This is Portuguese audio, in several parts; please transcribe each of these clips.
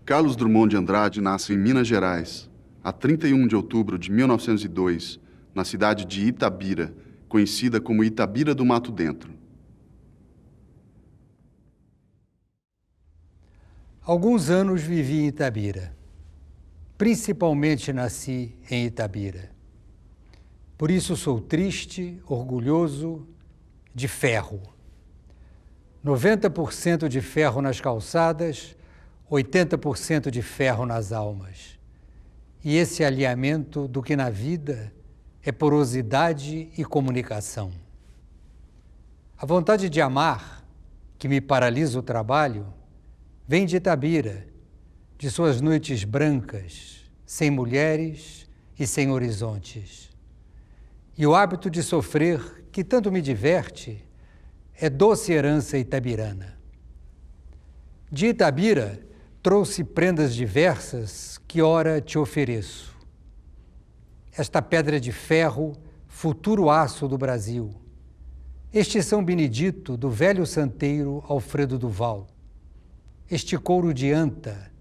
Carlos Drummond de Andrade nasce em Minas Gerais, a 31 de outubro de 1902, na cidade de Itabira, conhecida como Itabira do Mato Dentro. Alguns anos vivi em Itabira. Principalmente nasci em Itabira. Por isso sou triste, orgulhoso, de ferro. 90% de ferro nas calçadas, 80% de ferro nas almas. E esse alinhamento do que na vida é porosidade e comunicação. A vontade de amar, que me paralisa o trabalho, vem de Itabira, de suas noites brancas, sem mulheres e sem horizontes. E o hábito de sofrer, que tanto me diverte, é doce herança itabirana. De Itabira, trouxe prendas diversas que ora te ofereço. Esta pedra de ferro, futuro aço do Brasil. Este São Benedito do velho santeiro Alfredo Duval. Este couro de anta,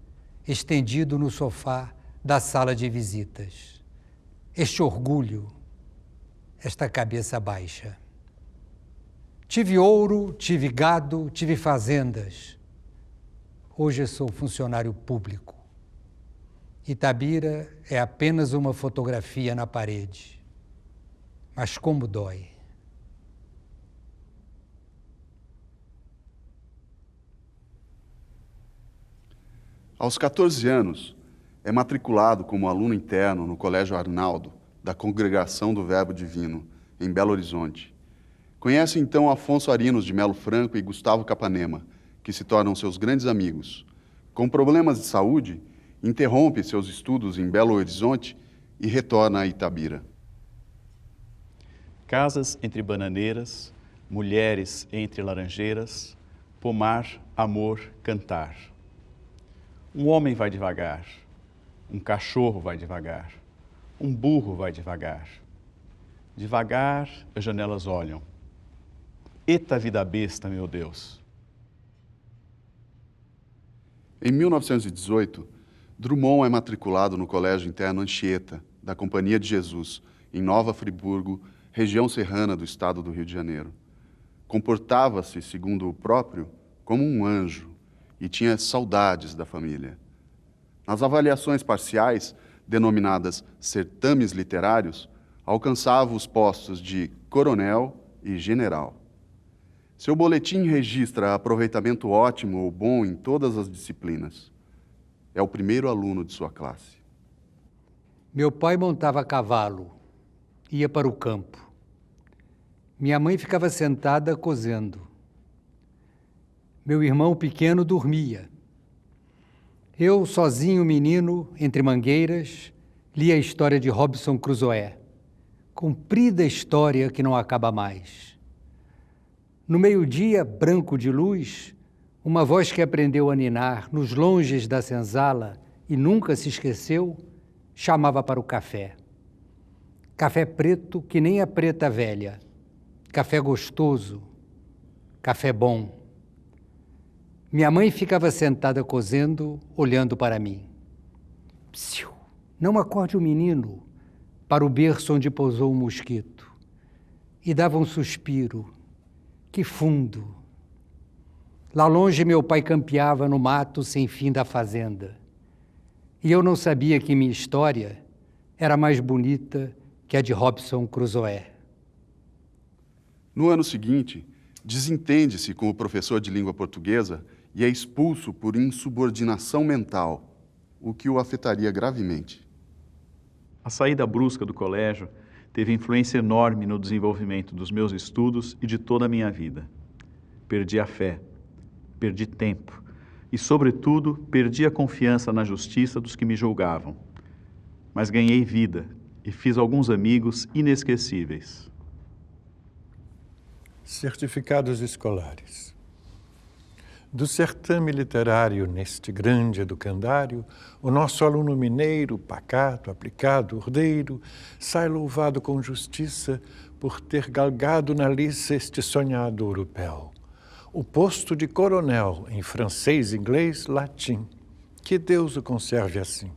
estendido no sofá da sala de visitas. Este orgulho, esta cabeça baixa. Tive ouro, tive gado, tive fazendas. Hoje sou funcionário público. Itabira é apenas uma fotografia na parede. Mas como dói. Aos 14 anos, é matriculado como aluno interno no Colégio Arnaldo, da Congregação do Verbo Divino, em Belo Horizonte. Conhece então Afonso Arinos de Melo Franco e Gustavo Capanema, que se tornam seus grandes amigos. Com problemas de saúde, interrompe seus estudos em Belo Horizonte e retorna a Itabira. Casas entre bananeiras, mulheres entre laranjeiras, pomar, amor, cantar. Um homem vai devagar, um cachorro vai devagar, um burro vai devagar. Devagar as janelas olham. Eita vida besta, meu Deus! Em 1918, Drummond é matriculado no Colégio Interno Anchieta, da Companhia de Jesus, em Nova Friburgo, região serrana do estado do Rio de Janeiro. Comportava-se, segundo o próprio, como um anjo e tinha saudades da família. Nas avaliações parciais, denominadas certames literários, alcançava os postos de coronel e general. Seu boletim registra aproveitamento ótimo ou bom em todas as disciplinas. É o primeiro aluno de sua classe. Meu pai montava a cavalo, ia para o campo. Minha mãe ficava sentada cozendo. Meu irmão pequeno dormia. Eu, sozinho menino, entre mangueiras, li a história de Robinson Crusoe. Comprida história que não acaba mais. No meio-dia, branco de luz, uma voz que aprendeu a ninar nos longes da senzala e nunca se esqueceu, chamava para o café. Café preto que nem a preta velha. Café gostoso. Café bom. Minha mãe ficava sentada cozendo, olhando para mim. Psiu, não acorde o menino, para o berço onde pousou o mosquito. E dava um suspiro. Que fundo. Lá longe meu pai campeava no mato sem fim da fazenda. E eu não sabia que minha história era mais bonita que a de Robinson Crusoe. No ano seguinte, desentende-se com o professor de língua portuguesa e é expulso por insubordinação mental, o que o afetaria gravemente. A saída brusca do colégio teve influência enorme no desenvolvimento dos meus estudos e de toda a minha vida. Perdi a fé, perdi tempo e, sobretudo, perdi a confiança na justiça dos que me julgavam. Mas ganhei vida e fiz alguns amigos inesquecíveis. Certificados escolares. Do certame literário neste grande educandário, o nosso aluno mineiro, pacato, aplicado, ordeiro, sai louvado com justiça por ter galgado na liça este sonhado europeu. O posto de coronel em francês, inglês, latim. Que Deus o conserve assim.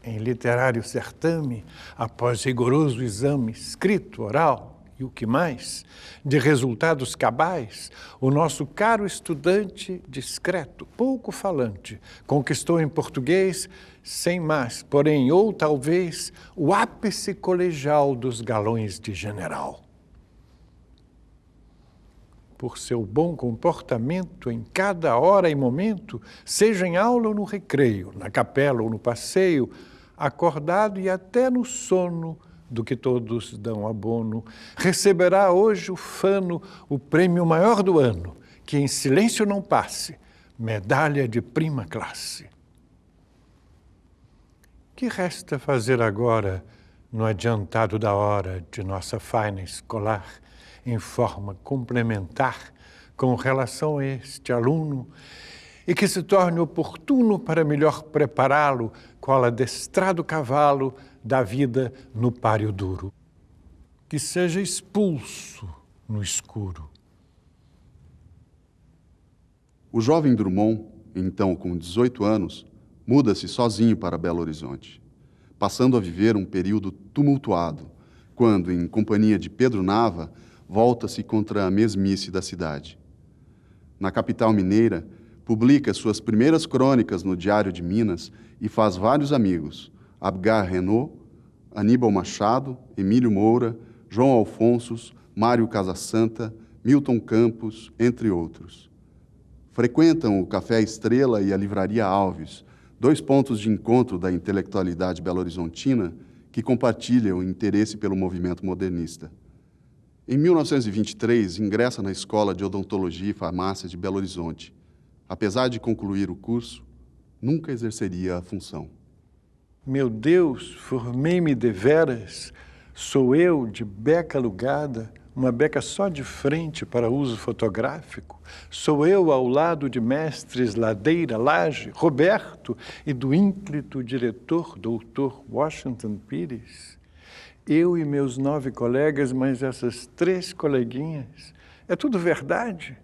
Em literário certame, após rigoroso exame escrito, oral e o que mais, de resultados cabais, o nosso caro estudante discreto, pouco falante, conquistou em português, sem mais, porém, ou talvez, o ápice colegial dos galões de general. Por seu bom comportamento em cada hora e momento, seja em aula ou no recreio, na capela ou no passeio, acordado e até no sono, do que todos dão abono, receberá hoje o fano, o prêmio maior do ano, que em silêncio não passe, medalha de prima classe. Que resta fazer agora, no adiantado da hora de nossa faina escolar, em forma complementar com relação a este aluno, e que se torne oportuno para melhor prepará-lo, qual adestrado cavalo da vida no páreo duro. Que seja expulso no escuro. O jovem Drummond, então com 18 anos, muda-se sozinho para Belo Horizonte, passando a viver um período tumultuado, quando, em companhia de Pedro Nava, volta-se contra a mesmice da cidade. Na capital mineira, publica suas primeiras crônicas no Diário de Minas e faz vários amigos, Abgar Renault, Aníbal Machado, Emílio Moura, João Alfonso, Mário Casasanta, Milton Campos, entre outros. Frequentam o Café Estrela e a Livraria Alves, dois pontos de encontro da intelectualidade belo-horizontina que compartilham o interesse pelo movimento modernista. Em 1923, ingressa na Escola de Odontologia e Farmácia de Belo Horizonte. Apesar de concluir o curso, nunca exerceria a função. Meu Deus, formei-me deveras, sou eu de beca alugada, uma beca só de frente para uso fotográfico, sou eu ao lado de mestres Ladeira, Lage, Roberto e do ínclito diretor, doutor Washington Pires. Eu e meus 9 colegas, mas essas 3 coleguinhas, é tudo verdade?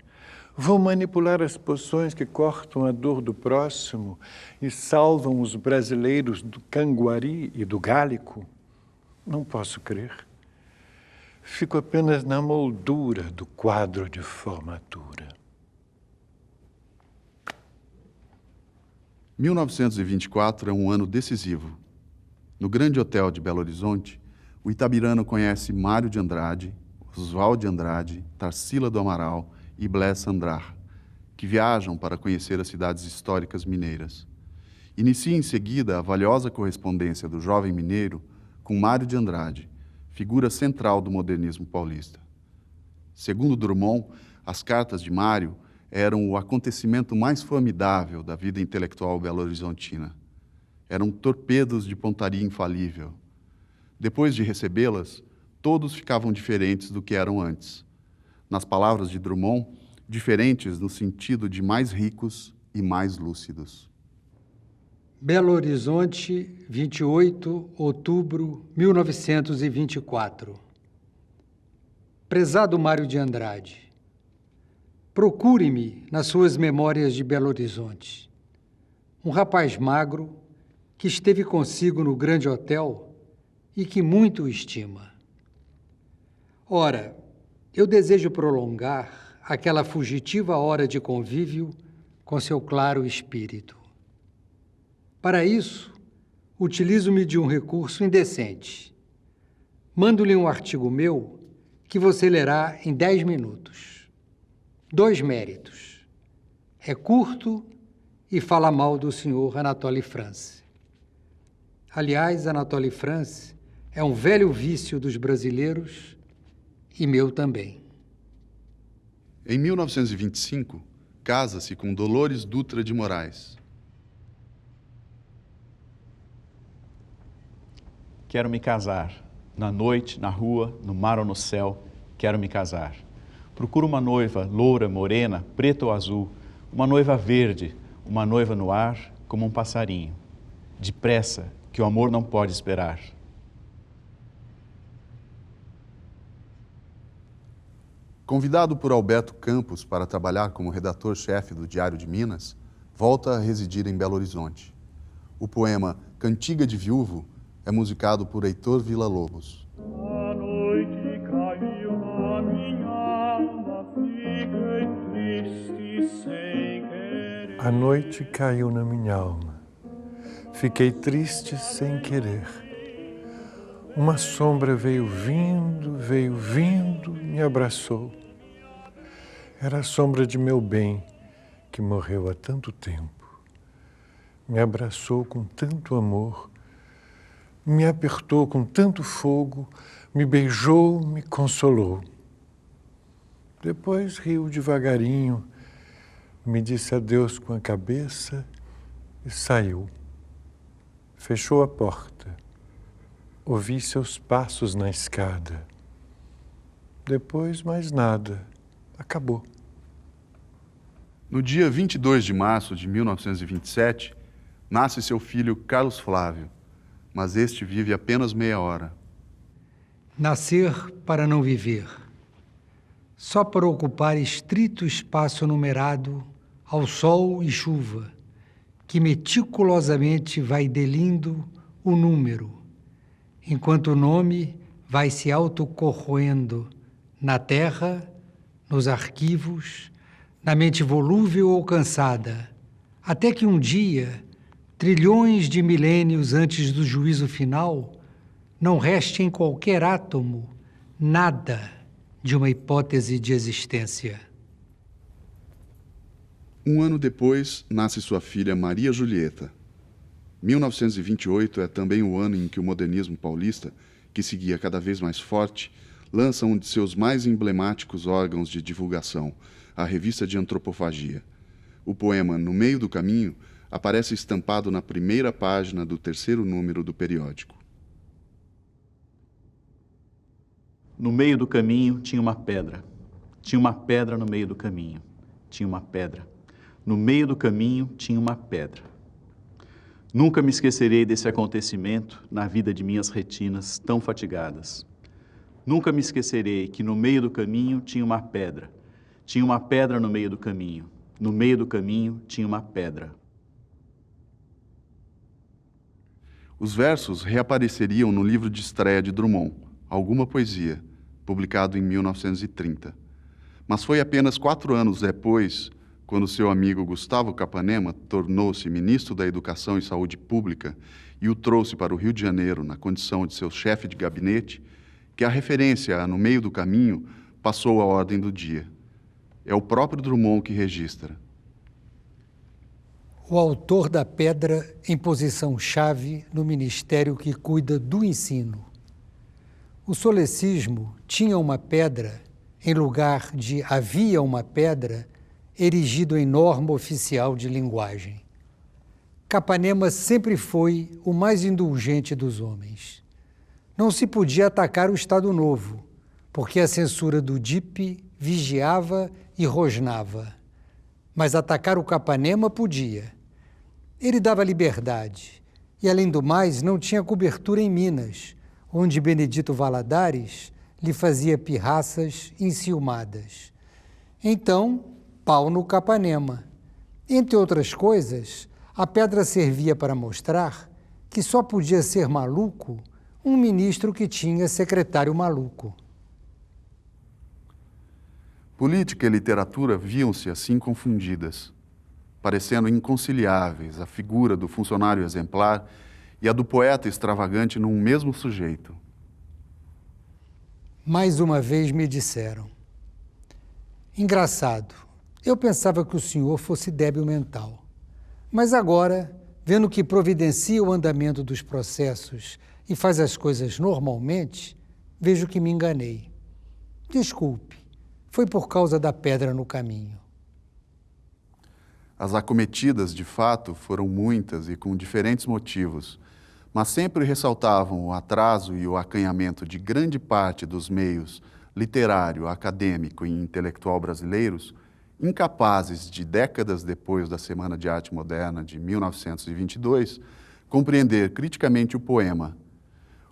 Vou manipular as poções que cortam a dor do próximo e salvam os brasileiros do Canguari e do Gálico? Não posso crer. Fico apenas na moldura do quadro de formatura. 1924 é um ano decisivo. No Grande Hotel de Belo Horizonte, o itabirano conhece Mário de Andrade, Oswald de Andrade, Tarsila do Amaral e Blaise Sandrar, que viajam para conhecer as cidades históricas mineiras. Inicia em seguida a valiosa correspondência do jovem mineiro com Mário de Andrade, figura central do modernismo paulista. Segundo Drummond, as cartas de Mário eram o acontecimento mais formidável da vida intelectual belo-horizontina. Eram torpedos de pontaria infalível. Depois de recebê-las, todos ficavam diferentes do que eram antes. Nas palavras de Drummond, diferentes no sentido de mais ricos e mais lúcidos. Belo Horizonte, 28 de outubro de 1924. Prezado Mário de Andrade, procure-me nas suas memórias de Belo Horizonte. Um rapaz magro que esteve consigo no grande hotel e que muito o estima. Ora, eu desejo prolongar aquela fugitiva hora de convívio com seu claro espírito. Para isso, utilizo-me de um recurso indecente. Mando-lhe um artigo meu que você lerá em 10 minutos. 2 méritos. É curto e fala mal do senhor Anatole France. Aliás, Anatole France é um velho vício dos brasileiros e meu também. Em 1925, casa-se com Dolores Dutra de Moraes. Quero me casar. Na noite, na rua, no mar ou no céu, quero me casar. Procuro uma noiva loura, morena, preta ou azul, uma noiva verde, uma noiva no ar, como um passarinho. Depressa, que o amor não pode esperar. Convidado por Alberto Campos para trabalhar como redator-chefe do Diário de Minas, volta a residir em Belo Horizonte. O poema Cantiga de Viúvo é musicado por Heitor Villa-Lobos. A noite caiu na minha alma, fiquei triste sem querer. A noite caiu na minha alma. Fiquei triste sem querer. Uma sombra veio vindo, me abraçou. Era a sombra de meu bem, que morreu há tanto tempo. Me abraçou com tanto amor, me apertou com tanto fogo, me beijou, me consolou. Depois riu devagarinho, me disse adeus com a cabeça e saiu. Fechou a porta. Ouvi seus passos na escada. Depois mais nada. Acabou. No dia 22 de março de 1927, nasce seu filho Carlos Flávio, mas este vive apenas meia hora. Nascer para não viver, só para ocupar estrito espaço numerado ao sol e chuva, que meticulosamente vai delindo o número, enquanto o nome vai se autocorroendo na terra, nos arquivos, na mente volúvel ou cansada, até que um dia, trilhões de milênios antes do juízo final, não reste em qualquer átomo nada de uma hipótese de existência. Um ano depois, nasce sua filha Maria Julieta. 1928 é também o ano em que o modernismo paulista, que seguia cada vez mais forte, lança um de seus mais emblemáticos órgãos de divulgação, a Revista de Antropofagia. O poema No Meio do Caminho aparece estampado na primeira página do 3º número do periódico. No meio do caminho tinha uma pedra. Tinha uma pedra no meio do caminho. Tinha uma pedra. No meio do caminho tinha uma pedra. Nunca me esquecerei desse acontecimento na vida de minhas retinas tão fatigadas. Nunca me esquecerei que no meio do caminho tinha uma pedra. Tinha uma pedra no meio do caminho. No meio do caminho tinha uma pedra. Os versos reapareceriam no livro de estreia de Drummond, Alguma Poesia, publicado em 1930. Mas foi apenas 4 anos depois, quando seu amigo Gustavo Capanema tornou-se ministro da Educação e Saúde Pública e o trouxe para o Rio de Janeiro na condição de seu chefe de gabinete, que a referência a No Meio do Caminho passou à ordem do dia. É o próprio Drummond que registra. O autor da pedra em posição-chave no ministério que cuida do ensino. O solecismo tinha uma pedra, em lugar de havia uma pedra, erigido em norma oficial de linguagem. Capanema sempre foi o mais indulgente dos homens. Não se podia atacar o Estado Novo, porque a censura do DIP vigiava e rosnava. Mas atacar o Capanema podia. Ele dava liberdade e, além do mais, não tinha cobertura em Minas, onde Benedito Valadares lhe fazia pirraças enciumadas. Então, pau no Capanema. Entre outras coisas, a pedra servia para mostrar que só podia ser maluco um ministro que tinha secretário maluco. Política e literatura viam-se assim confundidas, parecendo inconciliáveis a figura do funcionário exemplar e a do poeta extravagante num mesmo sujeito. Mais uma vez me disseram: engraçado, eu pensava que o senhor fosse débil mental, mas agora, vendo que providencia o andamento dos processos e faz as coisas normalmente, vejo que me enganei. Desculpe, foi por causa da pedra no caminho. As acometidas, de fato, foram muitas e com diferentes motivos, mas sempre ressaltavam o atraso e o acanhamento de grande parte dos meios literário, acadêmico e intelectual brasileiros, incapazes de, décadas depois da Semana de Arte Moderna de 1922, compreender criticamente o poema.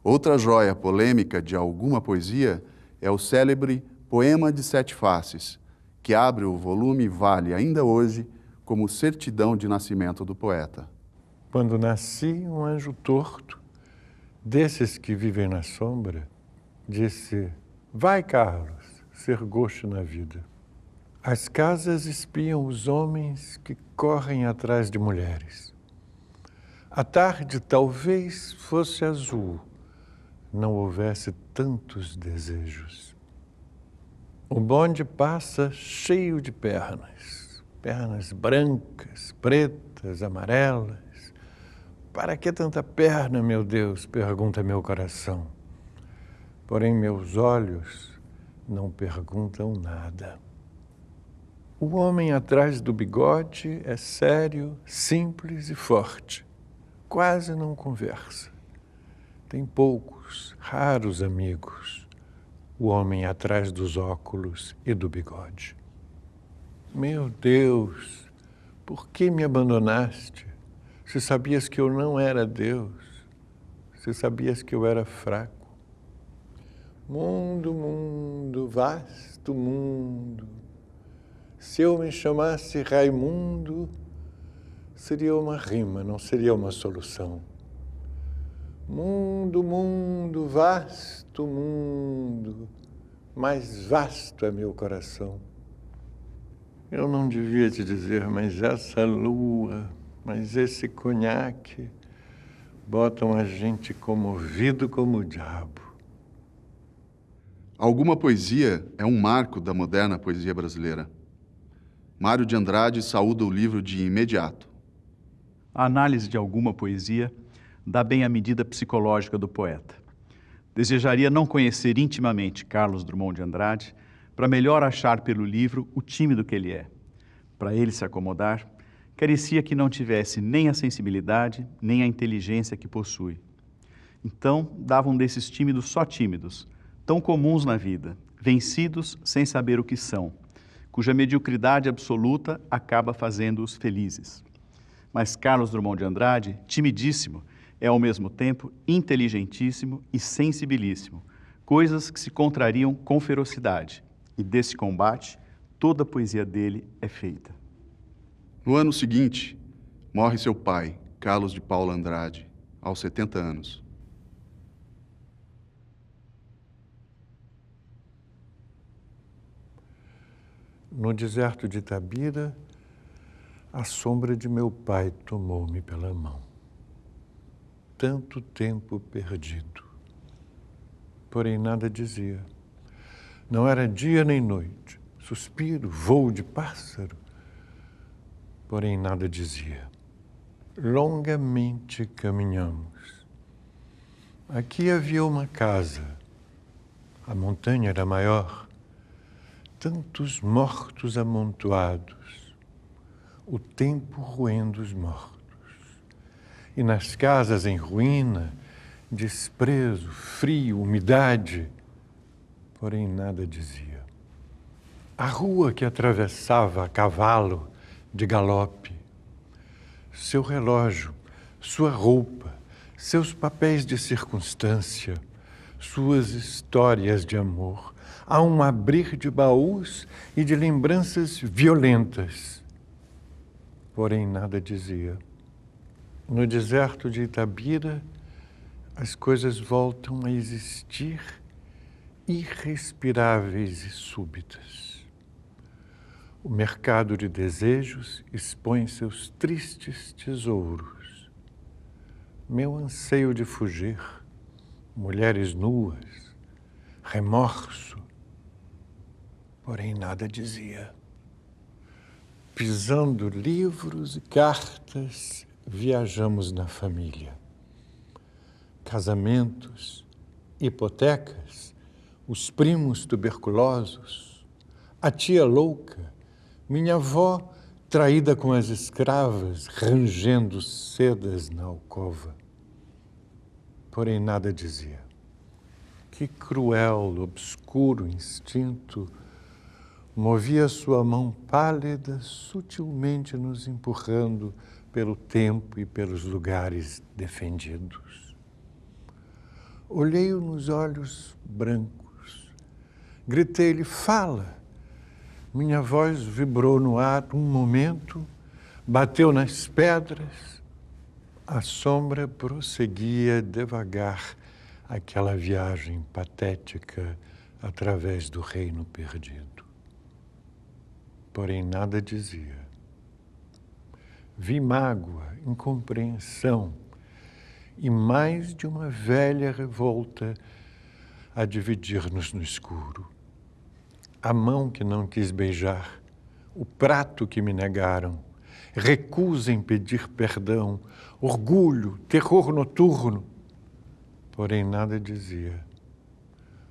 Outra joia polêmica de Alguma Poesia é o célebre Poema de Sete Faces, que abre o volume e vale, ainda hoje, como certidão de nascimento do poeta. Quando nasci, um anjo torto, desses que vivem na sombra, disse: vai, Carlos, ser gosto na vida. As casas espiam os homens que correm atrás de mulheres. A tarde talvez fosse azul, não houvesse tantos desejos. O bonde passa cheio de pernas, pernas brancas, pretas, amarelas. Para que tanta perna, meu Deus? Pergunta meu coração. Porém, meus olhos não perguntam nada. O homem atrás do bigode é sério, simples e forte. Quase não conversa. Tem poucos, raros amigos. O homem atrás dos óculos e do bigode. Meu Deus, por que me abandonaste? Se sabias que eu não era Deus, se sabias que eu era fraco. Mundo, mundo, vasto mundo. Se eu me chamasse Raimundo, seria uma rima, não seria uma solução. Mundo, mundo, vasto mundo, mais vasto é meu coração. Eu não devia te dizer, mas essa lua, mas esse conhaque botam a gente comovido como o diabo. Alguma poesia é um marco da moderna poesia brasileira. Mário de Andrade saúda o livro de imediato. A análise de alguma poesia dá bem a medida psicológica do poeta. Desejaria não conhecer intimamente Carlos Drummond de Andrade para melhor achar pelo livro o tímido que ele é. Para ele se acomodar, carecia que não tivesse nem a sensibilidade, nem a inteligência que possui. Então, dava um desses tímidos só tímidos, tão comuns na vida, vencidos sem saber o que são, cuja mediocridade absoluta acaba fazendo-os felizes. Mas Carlos Drummond de Andrade, timidíssimo, é ao mesmo tempo inteligentíssimo e sensibilíssimo, coisas que se contrariam com ferocidade, e desse combate toda a poesia dele é feita. No ano seguinte, morre seu pai, Carlos de Paula Andrade, aos 70 anos. No deserto de Itabira, a sombra de meu pai tomou-me pela mão. Tanto tempo perdido. Porém, nada dizia. Não era dia nem noite. Suspiro, voo de pássaro. Porém, nada dizia. Longamente caminhamos. Aqui havia uma casa. A montanha era maior. Tantos mortos amontoados. O tempo roendo os mortos. E nas casas em ruína, desprezo, frio, umidade. Porém, nada dizia. A rua que atravessava a cavalo, de galope. Seu relógio, sua roupa, seus papéis de circunstância, suas histórias de amor. Há um abrir de baús e de lembranças violentas. Porém, nada dizia. No deserto de Itabira, as coisas voltam a existir irrespiráveis e súbitas. O mercado de desejos expõe seus tristes tesouros. Meu anseio de fugir, mulheres nuas, remorso, porém nada dizia. Pisando livros e cartas, viajamos na família. Casamentos, hipotecas, os primos tuberculosos, a tia louca, minha avó traída com as escravas, rangendo sedas na alcova. Porém, nada dizia. Que cruel, obscuro instinto movia sua mão pálida, sutilmente nos empurrando pelo tempo e pelos lugares defendidos. Olhei-o nos olhos brancos. Gritei-lhe, fala. Minha voz vibrou no ar um momento, bateu nas pedras, a sombra prosseguia devagar aquela viagem patética através do reino perdido. Porém, nada dizia. Vi mágoa, incompreensão e mais de uma velha revolta a dividir-nos no escuro. A mão que não quis beijar, o prato que me negaram, recusa em pedir perdão, orgulho, terror noturno. Porém, nada dizia.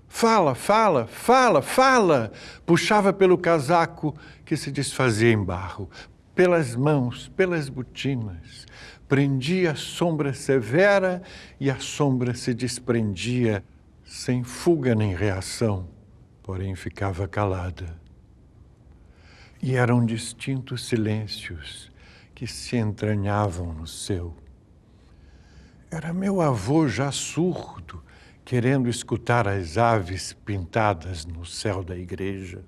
Fala, fala, fala, fala! Puxava pelo casaco que se desfazia em barro, pelas mãos, pelas botinas. Prendia a sombra severa e a sombra se desprendia, sem fuga nem reação, porém ficava calada. E eram distintos silêncios que se entranhavam no seu. Era meu avô já surdo, querendo escutar as aves pintadas no céu da igreja.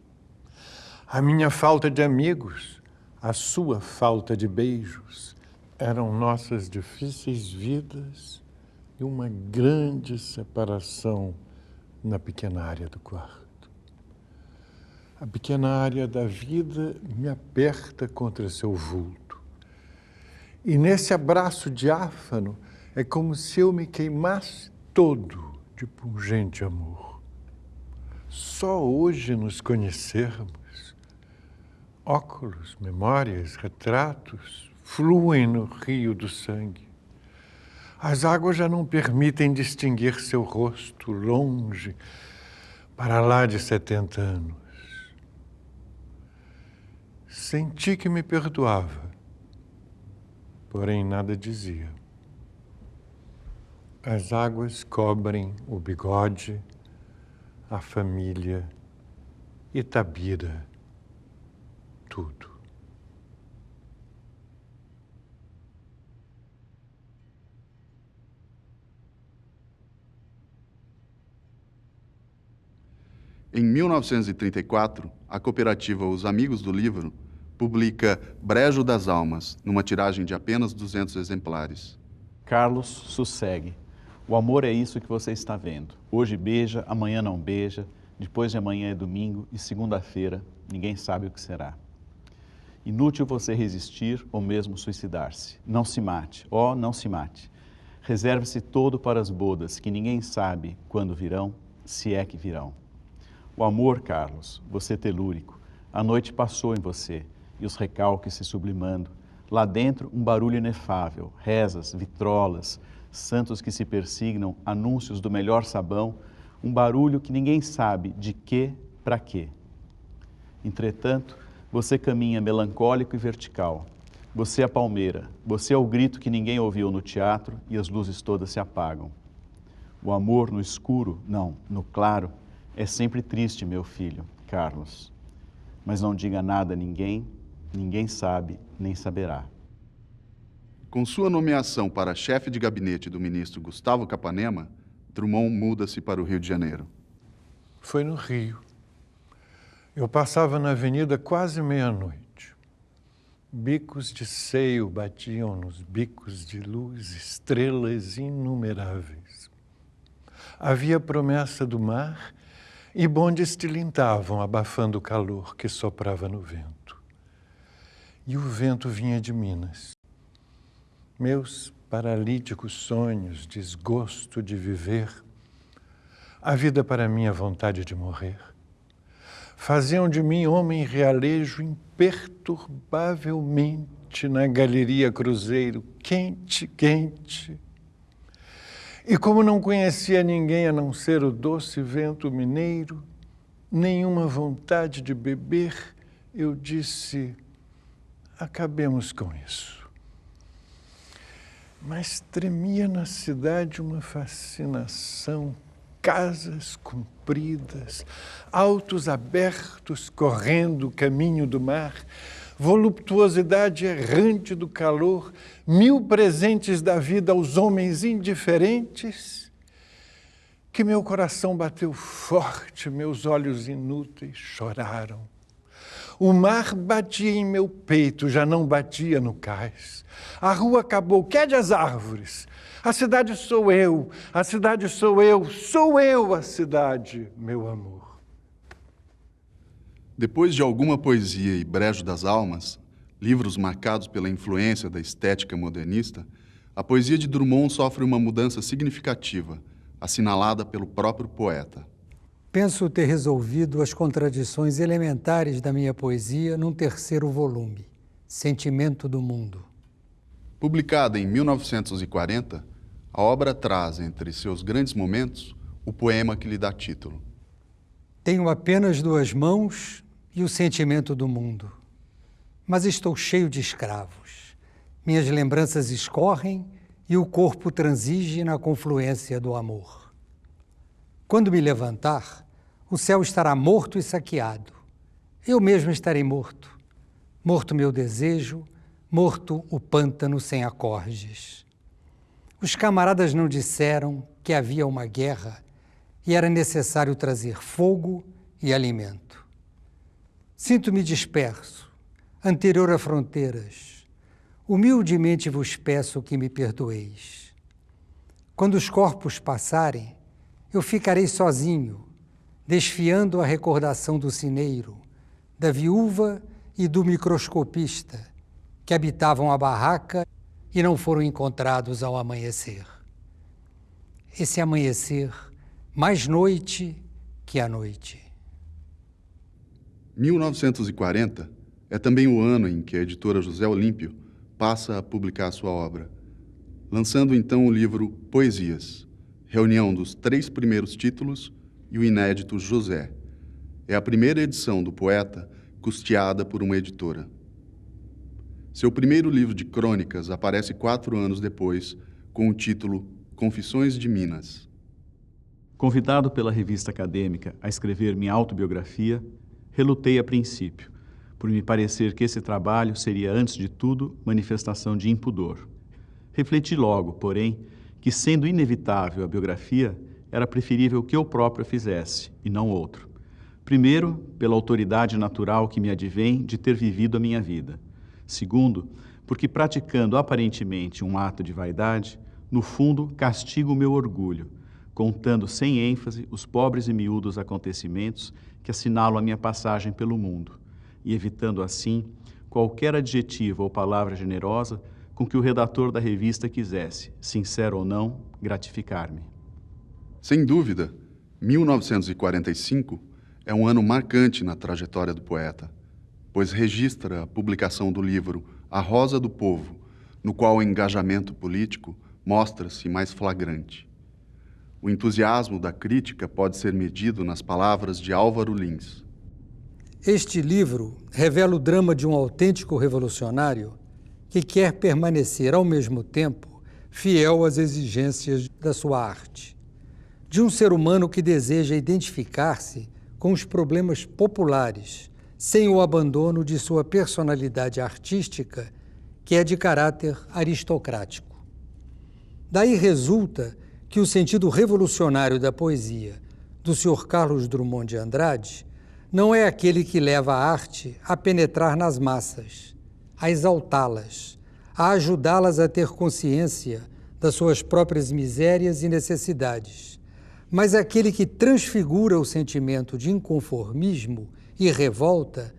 A minha falta de amigos, a sua falta de beijos, eram nossas difíceis vidas e uma grande separação na pequena área do quarto. A pequena área da vida me aperta contra seu vulto. E nesse abraço diáfano é como se eu me queimasse todo de pungente amor. Só hoje nos conhecermos, óculos, memórias, retratos fluem no rio do sangue. As águas já não permitem distinguir seu rosto longe, para lá de 70 anos. Senti que me perdoava, porém nada dizia. As águas cobrem o bigode, a família, Itabira, tudo. Em 1934, a cooperativa Os Amigos do Livro publica Brejo das Almas, numa tiragem de apenas 200 exemplares. Carlos sossegue. O amor é isso que você está vendo. Hoje beija, amanhã não beija, depois de amanhã é domingo e segunda-feira ninguém sabe o que será. Inútil você resistir ou mesmo suicidar-se. Não se mate, ó, não se mate. Reserve-se todo para as bodas, que ninguém sabe quando virão, se é que virão. O amor, Carlos, você telúrico, a noite passou em você e os recalques se sublimando. Lá dentro, um barulho inefável, rezas, vitrolas, santos que se persignam, anúncios do melhor sabão, um barulho que ninguém sabe de que para quê. Entretanto, você caminha melancólico e vertical. Você é a palmeira, você é o grito que ninguém ouviu no teatro e as luzes todas se apagam. O amor no escuro, não, no claro, é sempre triste, meu filho, Carlos. Mas não diga nada a ninguém, ninguém sabe, nem saberá. Com sua nomeação para chefe de gabinete do ministro Gustavo Capanema, Drummond muda-se para o Rio de Janeiro. Foi no Rio. Eu passava na avenida quase meia-noite. Bicos de seio batiam nos bicos de luz, estrelas inumeráveis. Havia promessa do mar e bondes tilintavam, abafando o calor que soprava no vento. E o vento vinha de Minas. Meus paralíticos sonhos, desgosto de viver, a vida para mim a vontade de morrer, faziam de mim homem realejo imperturbavelmente na galeria cruzeiro, quente, quente. E como não conhecia ninguém a não ser o doce vento mineiro, nenhuma vontade de beber, eu disse, acabemos com isso. Mas tremia na cidade uma fascinação, casas compridas, altos abertos correndo o caminho do mar, voluptuosidade errante do calor, 1000 presentes da vida aos homens indiferentes, que meu coração bateu forte, meus olhos inúteis choraram. O mar batia em meu peito, já não batia no cais. A rua acabou, quede as árvores. A cidade sou eu, a cidade sou eu a cidade, meu amor. Depois de Alguma Poesia e Brejo das Almas, livros marcados pela influência da estética modernista, a poesia de Drummond sofre uma mudança significativa, assinalada pelo próprio poeta. Penso ter resolvido as contradições elementares da minha poesia num terceiro volume, Sentimento do Mundo. Publicada em 1940, a obra traz, entre seus grandes momentos, o poema que lhe dá título. Tenho apenas 2 mãos e o sentimento do mundo, mas estou cheio de escravos. Minhas lembranças escorrem e o corpo transige na confluência do amor. Quando me levantar, o céu estará morto e saqueado. Eu mesmo estarei morto. Morto meu desejo, morto o pântano sem acordes. Os camaradas não disseram que havia uma guerra e era necessário trazer fogo e alimento. Sinto-me disperso, anterior a fronteiras. Humildemente vos peço que me perdoeis. Quando os corpos passarem, eu ficarei sozinho, desfiando a recordação do cineiro, da viúva e do microscopista que habitavam a barraca e não foram encontrados ao amanhecer. Esse amanhecer, mais noite que a noite. 1940 é também o ano em que a editora José Olímpio passa a publicar sua obra, lançando então o livro Poesias, reunião dos 3 primeiros títulos e o inédito José. É a primeira edição do poeta custeada por uma editora. Seu primeiro livro de crônicas aparece 4 anos depois, com o título Confissões de Minas. Convidado pela revista acadêmica a escrever minha autobiografia, relutei a princípio, por me parecer que esse trabalho seria, antes de tudo, manifestação de impudor. Refleti logo, porém, que, sendo inevitável a biografia, era preferível que eu próprio a fizesse, e não outro. Primeiro, pela autoridade natural que me advém de ter vivido a minha vida. Segundo, porque praticando aparentemente um ato de vaidade, no fundo castigo o meu orgulho, contando sem ênfase os pobres e miúdos acontecimentos que assinalam a minha passagem pelo mundo, e evitando assim qualquer adjetivo ou palavra generosa com que o redator da revista quisesse, sincero ou não, gratificar-me. Sem dúvida, 1945 é um ano marcante na trajetória do poeta, pois registra a publicação do livro A Rosa do Povo, no qual o engajamento político mostra-se mais flagrante. O entusiasmo da crítica pode ser medido nas palavras de Álvaro Lins. Este livro revela o drama de um autêntico revolucionário que quer permanecer, ao mesmo tempo, fiel às exigências da sua arte. De um ser humano que deseja identificar-se com os problemas populares, sem o abandono de sua personalidade artística, que é de caráter aristocrático. Daí resulta que o sentido revolucionário da poesia do Sr. Carlos Drummond de Andrade não é aquele que leva a arte a penetrar nas massas, a exaltá-las, a ajudá-las a ter consciência das suas próprias misérias e necessidades, mas aquele que transfigura o sentimento de inconformismo e revolta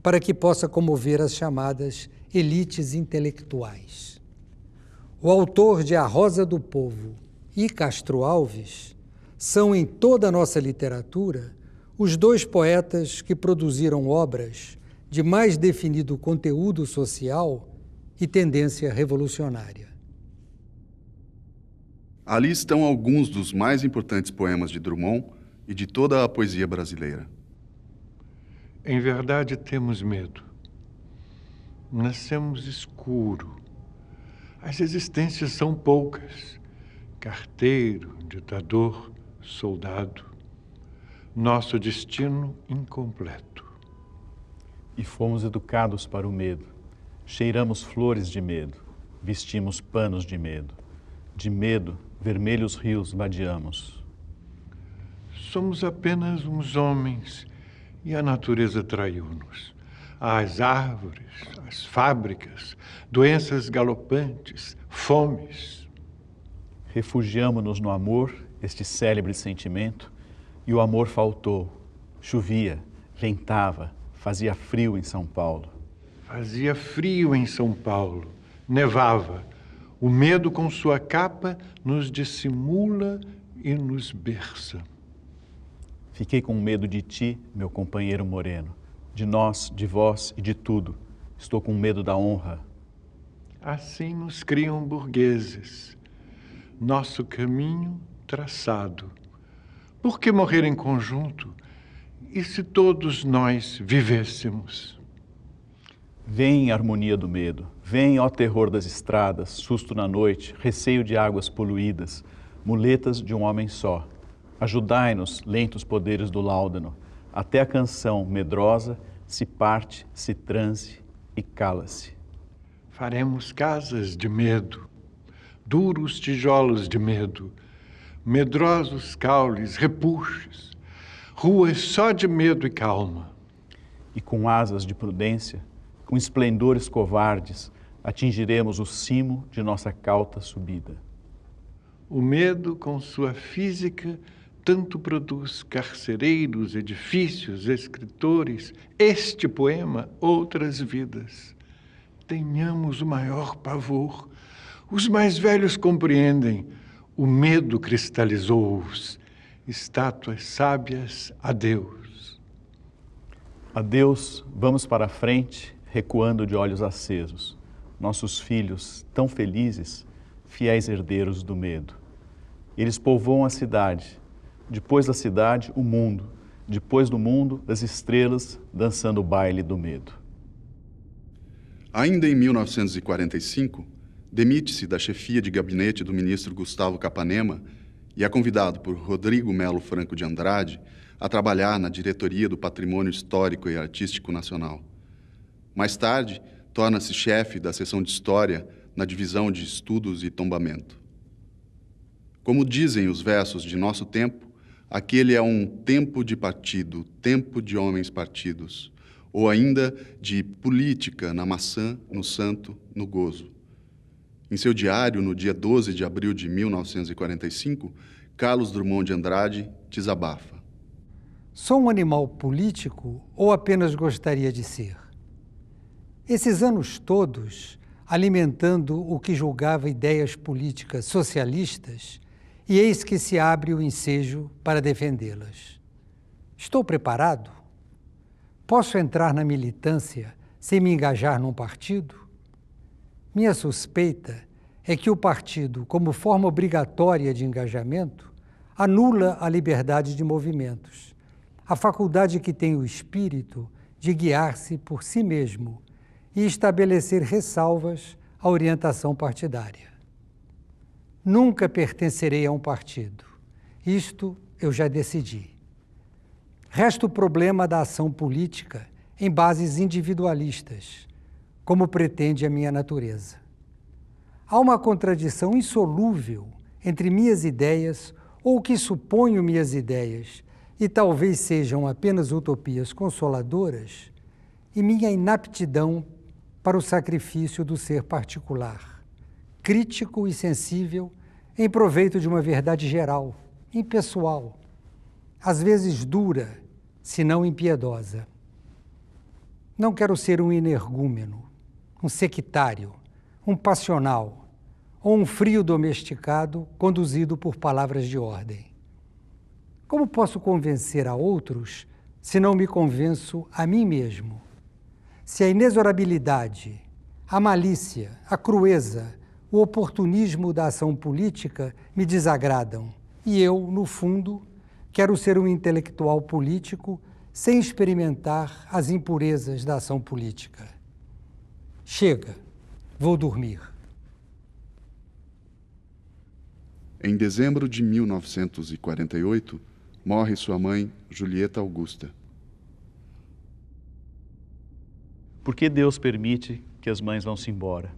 para que possa comover as chamadas elites intelectuais. O autor de A Rosa do Povo e Castro Alves são, em toda a nossa literatura, os 2 poetas que produziram obras de mais definido conteúdo social e tendência revolucionária. Ali estão alguns dos mais importantes poemas de Drummond e de toda a poesia brasileira. Em verdade, temos medo. Nascemos escuro. As existências são poucas. Carteiro, ditador, soldado. Nosso destino incompleto. E fomos educados para o medo. Cheiramos flores de medo. Vestimos panos de medo. De medo, vermelhos rios vadiamos. Somos apenas uns homens e a natureza traiu-nos. As árvores, as fábricas, doenças galopantes, fomes. Refugiamo-nos no amor, este célebre sentimento, e o amor faltou. Chovia, ventava, fazia frio em São Paulo. Fazia frio em São Paulo, nevava. O medo com sua capa nos dissimula e nos berça. Fiquei com medo de ti, meu companheiro moreno, de nós, de vós e de tudo. Estou com medo da honra. Assim nos criam burgueses. Nosso caminho traçado. Por que morrer em conjunto? E se todos nós vivêssemos? Vem, harmonia do medo. Vem, ó terror das estradas, susto na noite, receio de águas poluídas, muletas de um homem só. Ajudai-nos, lentos poderes do láudano, até a canção medrosa se parte, se transe e cala-se. Faremos casas de medo, duros tijolos de medo, medrosos caules, repuxos, ruas só de medo e calma. E com asas de prudência, com esplendores covardes, atingiremos o cimo de nossa cauta subida. O medo, com sua física, tanto produz carcereiros, edifícios, escritores, este poema, outras vidas. Tenhamos o maior pavor. Os mais velhos compreendem. O medo cristalizou-os. Estátuas sábias, adeus. Adeus, vamos para a frente, recuando de olhos acesos. Nossos filhos, tão felizes, fiéis herdeiros do medo. Eles povoam a cidade. Depois da cidade, o mundo. Depois do mundo, as estrelas dançando o baile do medo. Ainda em 1945, demite-se da chefia de gabinete do ministro Gustavo Capanema e é convidado por Rodrigo Melo Franco de Andrade a trabalhar na diretoria do Patrimônio Histórico e Artístico Nacional. Mais tarde, torna-se chefe da seção de História na divisão de Estudos e Tombamento. Como dizem os versos de nosso tempo, aquele é um tempo de partido, tempo de homens partidos, ou ainda de política na maçã, no santo, no gozo. Em seu diário, no dia 12 de abril de 1945, Carlos Drummond de Andrade desabafa. Sou um animal político ou apenas gostaria de ser? Esses anos todos, alimentando o que julgava ideias políticas socialistas, e eis que se abre o ensejo para defendê-las. Estou preparado? Posso entrar na militância sem me engajar num partido? Minha suspeita é que o partido, como forma obrigatória de engajamento, anula a liberdade de movimentos, a faculdade que tem o espírito de guiar-se por si mesmo e estabelecer ressalvas à orientação partidária. Nunca pertencerei a um partido. Isto eu já decidi. Resta o problema da ação política em bases individualistas, como pretende a minha natureza. Há uma contradição insolúvel entre minhas ideias, ou o que suponho minhas ideias, e talvez sejam apenas utopias consoladoras, e minha inaptidão para o sacrifício do ser particular, crítico e sensível, em proveito de uma verdade geral, impessoal, às vezes dura, se não impiedosa. Não quero ser um energúmeno, um sectário, um passional, ou um frio domesticado conduzido por palavras de ordem. Como posso convencer a outros se não me convenço a mim mesmo? Se a inexorabilidade, a malícia, a crueza, o oportunismo da ação política me desagradam e eu, no fundo, quero ser um intelectual político sem experimentar as impurezas da ação política. Chega, vou dormir. Em dezembro de 1948, morre sua mãe, Julieta Augusta. Por que Deus permite que as mães vão-se embora?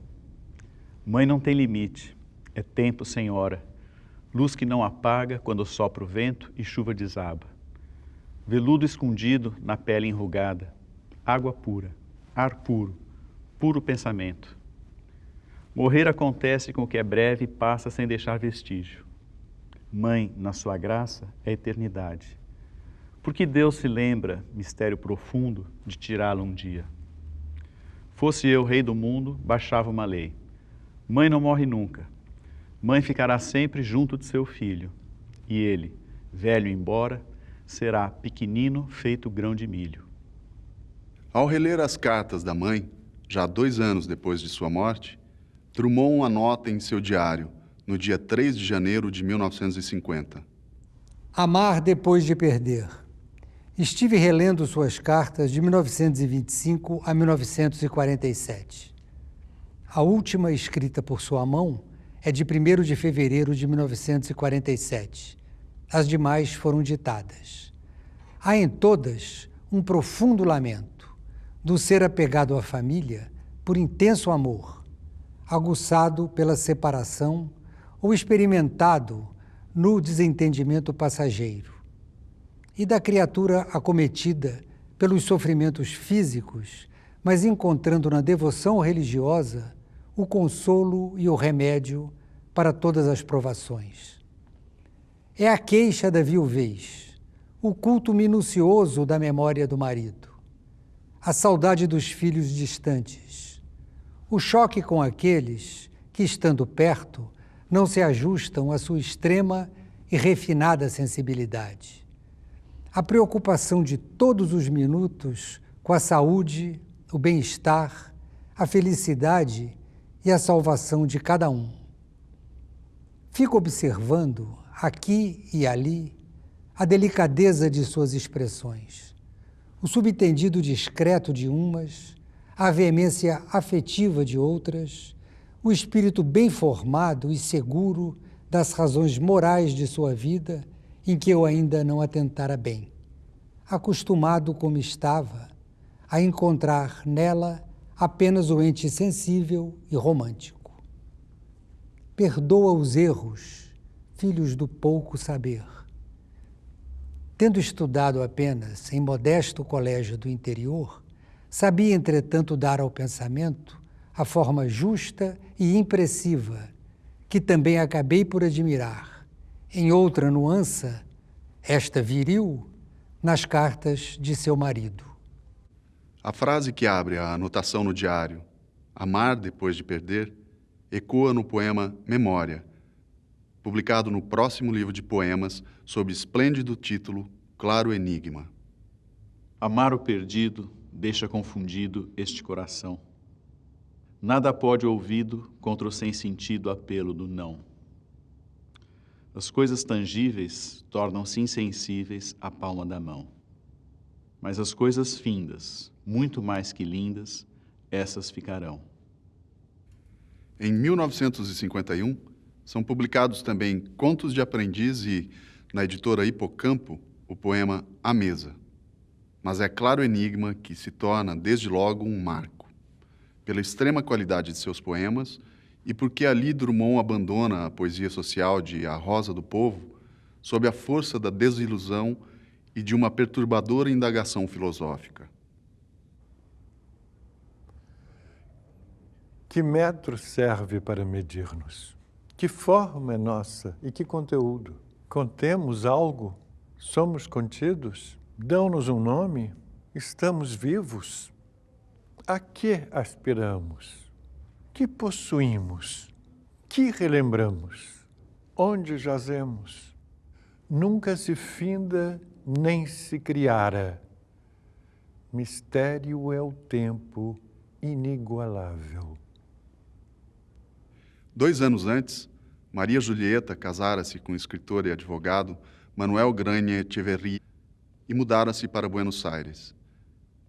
Mãe não tem limite, é tempo sem hora, luz que não apaga quando sopra o vento e chuva desaba. Veludo escondido na pele enrugada, água pura, ar puro, puro pensamento. Morrer acontece com o que é breve e passa sem deixar vestígio. Mãe, na sua graça, é eternidade. Porque Deus se lembra, mistério profundo, de tirá-lo um dia. Fosse eu rei do mundo, baixava uma lei. Mãe não morre nunca. Mãe ficará sempre junto de seu filho. E ele, velho embora, será pequenino feito grão de milho. Ao reler as cartas da mãe, já 2 anos depois de sua morte, Drummond anota em seu diário, no dia 3 de janeiro de 1950. Amar depois de perder. Estive relendo suas cartas de 1925 a 1947. A última escrita por sua mão é de 1º de fevereiro de 1947. As demais foram ditadas. Há em todas um profundo lamento do ser apegado à família por intenso amor, aguçado pela separação ou experimentado no desentendimento passageiro, e da criatura acometida pelos sofrimentos físicos, mas encontrando na devoção religiosa o consolo e o remédio para todas as provações. É a queixa da viuvez, o culto minucioso da memória do marido, a saudade dos filhos distantes, o choque com aqueles que, estando perto, não se ajustam à sua extrema e refinada sensibilidade, a preocupação de todos os minutos com a saúde, o bem-estar, a felicidade e a salvação de cada um. Fico observando, aqui e ali, a delicadeza de suas expressões, o subentendido discreto de umas, a veemência afetiva de outras, o espírito bem formado e seguro das razões morais de sua vida, em que eu ainda não atentara bem, acostumado como estava a encontrar nela apenas o ente sensível e romântico. Perdoa os erros, filhos do pouco saber. Tendo estudado apenas em modesto colégio do interior, sabia, entretanto, dar ao pensamento a forma justa e impressiva, que também acabei por admirar, em outra nuança, esta viril, nas cartas de seu marido. A frase que abre a anotação no diário, amar depois de perder, ecoa no poema Memória, publicado no próximo livro de poemas sob esplêndido título Claro Enigma. Amar o perdido deixa confundido este coração. Nada pode ouvido contra o sem sentido apelo do não. As coisas tangíveis tornam-se insensíveis à palma da mão. Mas as coisas findas, muito mais que lindas, essas ficarão. Em 1951, são publicados também Contos de Aprendiz e, na editora Hipocampo, o poema A Mesa. Mas é claro enigma que se torna, desde logo, um marco, pela extrema qualidade de seus poemas e porque ali Drummond abandona a poesia social de A Rosa do Povo sob a força da desilusão e de uma perturbadora indagação filosófica. Que metro serve para medir-nos? Que forma é nossa e que conteúdo? Contemos algo? Somos contidos? Dão-nos um nome? Estamos vivos? A que aspiramos? Que possuímos? Que relembramos? Onde jazemos? Nunca se finda nem se criara. Mistério é o tempo inigualável. 2 anos antes, Maria Julieta casara-se com o escritor e advogado Manuel Granier Echeverri e mudaram-se para Buenos Aires.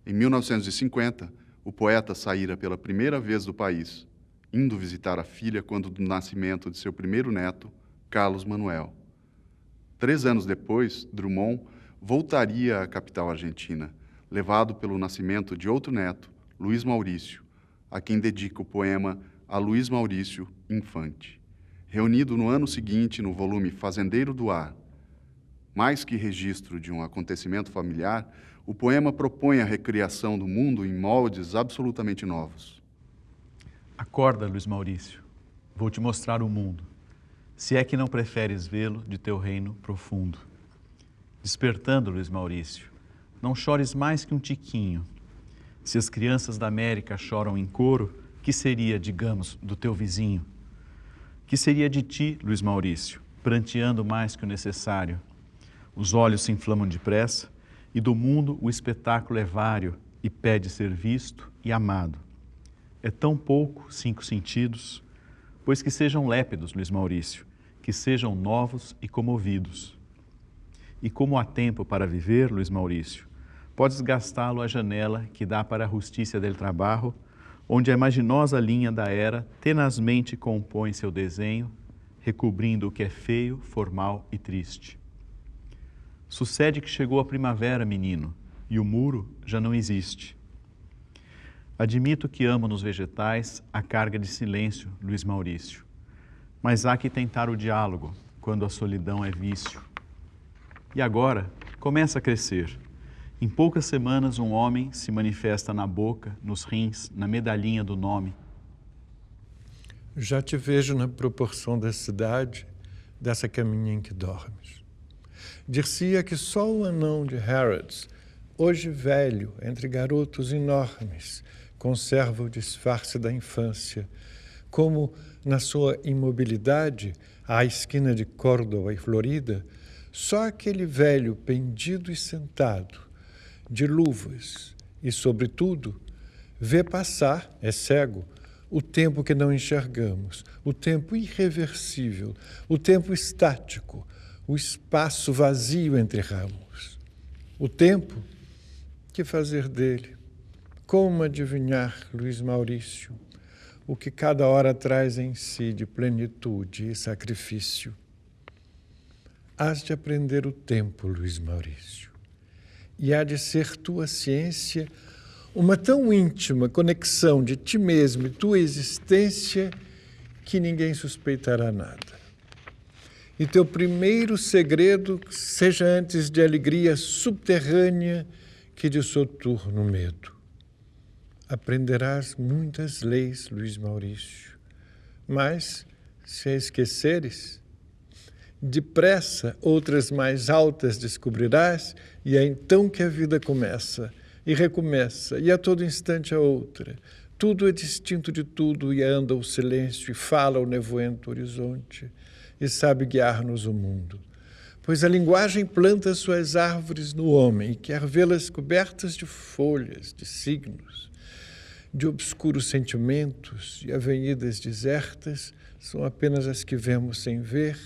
Em 1950, o poeta saíra pela primeira vez do país, indo visitar a filha quando do nascimento de seu primeiro neto, Carlos Manuel. 3 anos depois, Drummond voltaria à capital argentina, levado pelo nascimento de outro neto, Luiz Maurício, a quem dedica o poema A Luiz Maurício Infante, reunido no ano seguinte no volume Fazendeiro do Ar. Mais que registro de um acontecimento familiar, o poema propõe a recriação do mundo em moldes absolutamente novos. Acorda, Luiz Maurício. Vou te mostrar o mundo, se é que não preferes vê-lo de teu reino profundo. Despertando, Luiz Maurício, não chores mais que um tiquinho. Se as crianças da América choram em coro, que seria, digamos, do teu vizinho? Que seria de ti, Luiz Maurício, pranteando mais que o necessário? Os olhos se inflamam depressa e do mundo o espetáculo é vário e pede ser visto e amado. É tão pouco 5 sentidos, pois que sejam lépidos, Luiz Maurício, que sejam novos e comovidos. E como há tempo para viver, Luiz Maurício, podes gastá-lo à janela que dá para a justiça del trabalho, onde a imaginosa linha da era tenazmente compõe seu desenho, recobrindo o que é feio, formal e triste. Sucede que chegou a primavera, menino, e o muro já não existe. Admito que amo nos vegetais a carga de silêncio, Luiz Maurício, mas há que tentar o diálogo quando a solidão é vício. E agora começa a crescer. Em poucas semanas um homem se manifesta na boca, nos rins, na medalhinha do nome. Já te vejo na proporção da cidade, dessa caminha em que dormes. Dir-se-ia que só o anão de Harrods, hoje velho, entre garotos enormes, conserva o disfarce da infância, como, na sua imobilidade, à esquina de Córdoba e Florida, só aquele velho pendido e sentado, de luvas e, sobretudo, vê passar, é cego, o tempo que não enxergamos, o tempo irreversível, o tempo estático, o espaço vazio entre ramos. O tempo, que fazer dele? Como adivinhar, Luiz Maurício, o que cada hora traz em si de plenitude e sacrifício? Hás de aprender o tempo, Luiz Maurício, e há de ser tua ciência uma tão íntima conexão de ti mesmo e tua existência que ninguém suspeitará nada. E teu primeiro segredo seja antes de alegria subterrânea que de soturno medo. Aprenderás muitas leis, Luiz Maurício, mas, se a esqueceres, depressa outras mais altas descobrirás, e é então que a vida começa e recomeça, e a todo instante a outra. Tudo é distinto de tudo, e anda o silêncio, e fala o nevoento horizonte, e sabe guiar-nos o mundo. Pois a linguagem planta suas árvores no homem, e quer vê-las cobertas de folhas, de signos, de obscuros sentimentos, e avenidas desertas são apenas as que vemos sem ver.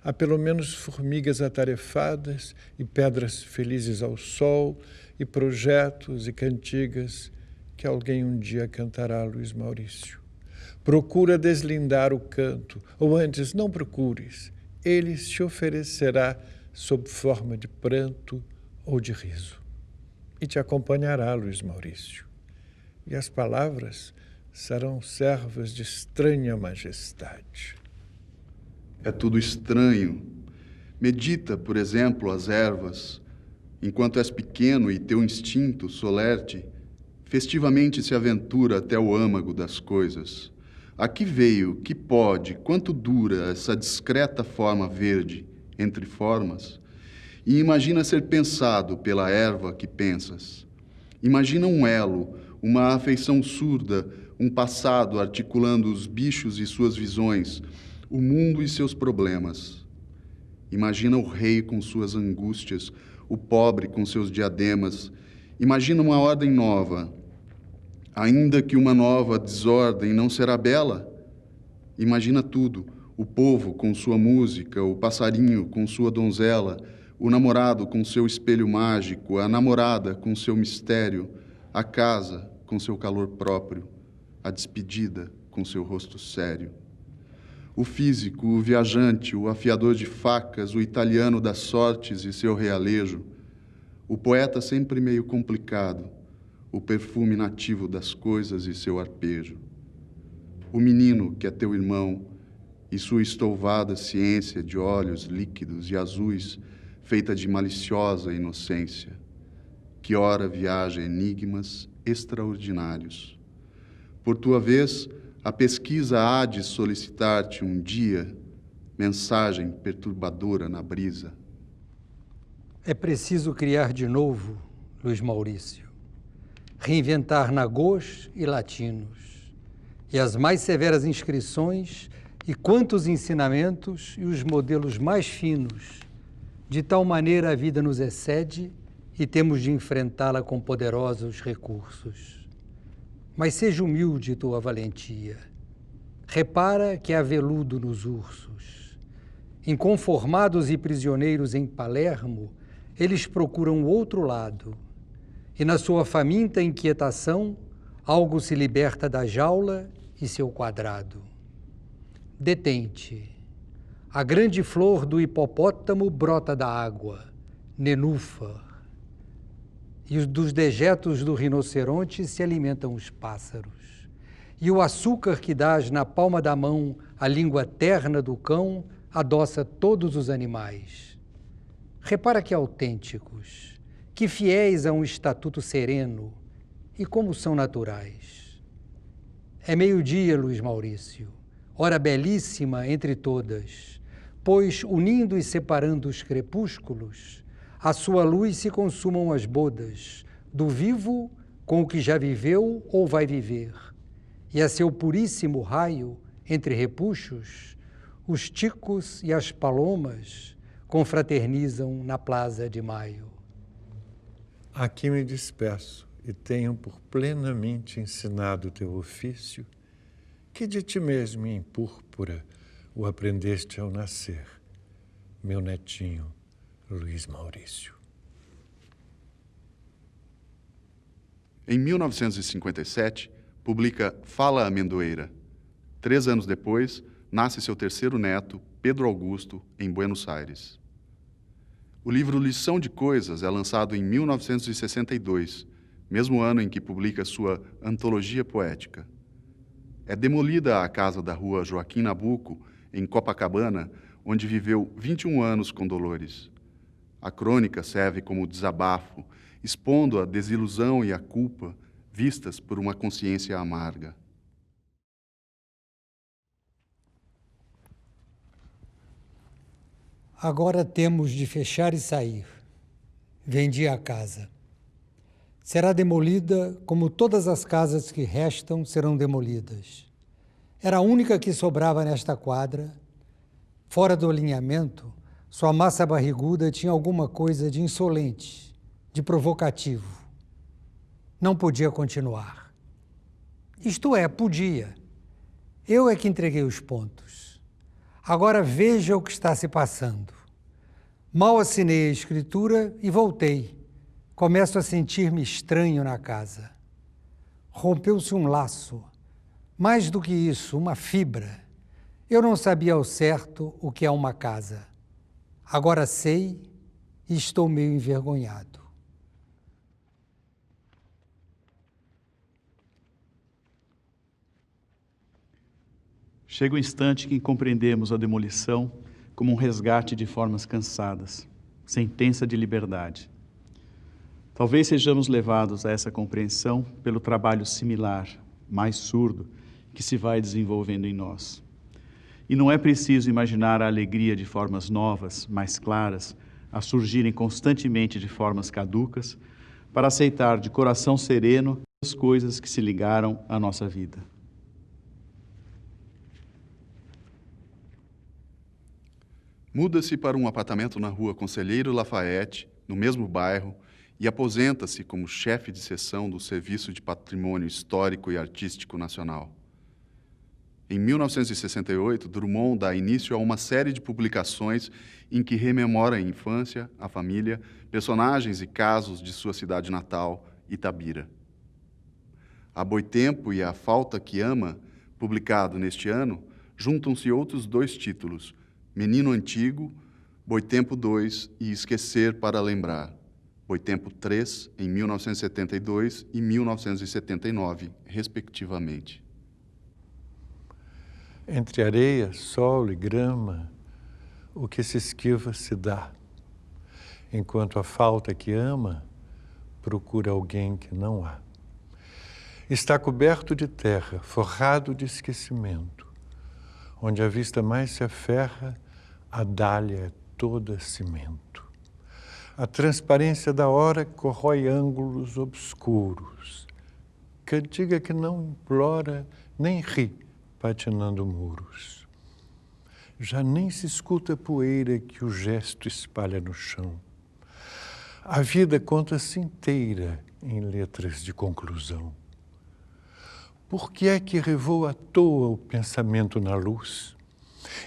Há pelo menos formigas atarefadas e pedras felizes ao sol e projetos e cantigas que alguém um dia cantará, Luiz Maurício. Procura deslindar o canto, ou antes, não procures. Ele se oferecerá sob forma de pranto ou de riso. E te acompanhará, Luiz Maurício. E as palavras serão servas de estranha majestade. É tudo estranho. Medita, por exemplo, as ervas, enquanto és pequeno e teu instinto, solerte, festivamente se aventura até o âmago das coisas. A que veio, que pode, quanto dura essa discreta forma verde entre formas? E imagina ser pensado pela erva que pensas. Imagina um elo, uma afeição surda, um passado articulando os bichos e suas visões, o mundo e seus problemas. Imagina o rei com suas angústias, o pobre com seus diademas. Imagina uma ordem nova. Ainda que uma nova desordem não será bela. Imagina tudo, o povo com sua música, o passarinho com sua donzela, o namorado com seu espelho mágico, a namorada com seu mistério, a casa com seu calor próprio, a despedida com seu rosto sério. O físico, o viajante, o afiador de facas, o italiano das sortes e seu realejo, o poeta sempre meio complicado, o perfume nativo das coisas e seu arpejo. O menino que é teu irmão e sua estouvada ciência de olhos líquidos e azuis, feita de maliciosa inocência. que ora viaja enigmas extraordinários. Por tua vez, a pesquisa há de solicitar-te um dia mensagem perturbadora na brisa. É preciso criar de novo, Luiz Maurício, reinventar nagôs e latinos, e as mais severas inscrições e quantos ensinamentos e os modelos mais finos. De tal maneira a vida nos excede e temos de enfrentá-la com poderosos recursos. Mas seja humilde tua valentia. Repara que há veludo nos ursos. Inconformados e prisioneiros em Palermo, eles procuram o outro lado. E na sua faminta inquietação, algo se liberta da jaula e seu quadrado. Detente. A grande flor do hipopótamo brota da água, nenúfar. E dos dejetos do rinoceronte se alimentam os pássaros. E o açúcar que dás na palma da mão à língua terna do cão adoça todos os animais. Repara que autênticos, que fiéis a um estatuto sereno, e como são naturais. É meio-dia, Luiz Maurício, hora belíssima entre todas, pois, unindo e separando os crepúsculos, a sua luz se consumam as bodas, do vivo com o que já viveu ou vai viver, e a seu puríssimo raio, entre repuxos, os ticos e as palomas confraternizam na Plaza de Maio. Aqui me despeço e tenho por plenamente ensinado o teu ofício, que de ti mesmo em púrpura o aprendeste ao nascer, meu netinho Luiz Maurício. Em 1957, publica Fala Amendoeira. 3 anos depois, nasce seu terceiro neto, Pedro Augusto, em Buenos Aires. O livro Lição de Coisas é lançado em 1962, mesmo ano em que publica sua antologia poética. É demolida a casa da rua Joaquim Nabuco, em Copacabana, onde viveu 21 anos com Dolores. A crônica serve como desabafo, expondo a desilusão e a culpa vistas por uma consciência amarga. Agora temos de fechar e sair. Vendi a casa. Será demolida como todas as casas que restam serão demolidas. Era a única que sobrava nesta quadra. Fora do alinhamento, sua massa barriguda tinha alguma coisa de insolente, de provocativo. Não podia continuar. Isto é, podia. Eu é que entreguei os pontos. Agora veja o que está se passando. Mal assinei a escritura e voltei. Começo a sentir-me estranho na casa. Rompeu-se um laço. Mais do que isso, uma fibra. Eu não sabia ao certo o que é uma casa. Agora sei e estou meio envergonhado. Chega o instante em que compreendemos a demolição como um resgate de formas cansadas, sentença de liberdade. Talvez sejamos levados a essa compreensão pelo trabalho similar, mais surdo, que se vai desenvolvendo em nós. E não é preciso imaginar a alegria de formas novas, mais claras, a surgirem constantemente de formas caducas, para aceitar de coração sereno as coisas que se ligaram à nossa vida. Muda-se para um apartamento na rua Conselheiro Lafayette, no mesmo bairro, e aposenta-se como chefe de seção do Serviço de Patrimônio Histórico e Artístico Nacional. Em 1968, Drummond dá início a uma série de publicações em que rememora a infância, a família, personagens e casos de sua cidade natal, Itabira. A Boitempo e a Falta que Ama, publicado neste ano, juntam-se outros 2 títulos, Menino Antigo, Boitempo II e Esquecer para Lembrar, Boitempo III, em 1972 e 1979, respectivamente. Entre areia, solo e grama, o que se esquiva se dá, enquanto a falta que ama procura alguém que não há. Está coberto de terra, forrado de esquecimento. Onde a vista mais se aferra, a dália é toda cimento. A transparência da hora corrói ângulos obscuros. Cantiga que não implora, nem ri, patinando muros. Já nem se escuta a poeira que o gesto espalha no chão. A vida conta-se inteira em letras de conclusão. Por que é que revoa à toa o pensamento na luz?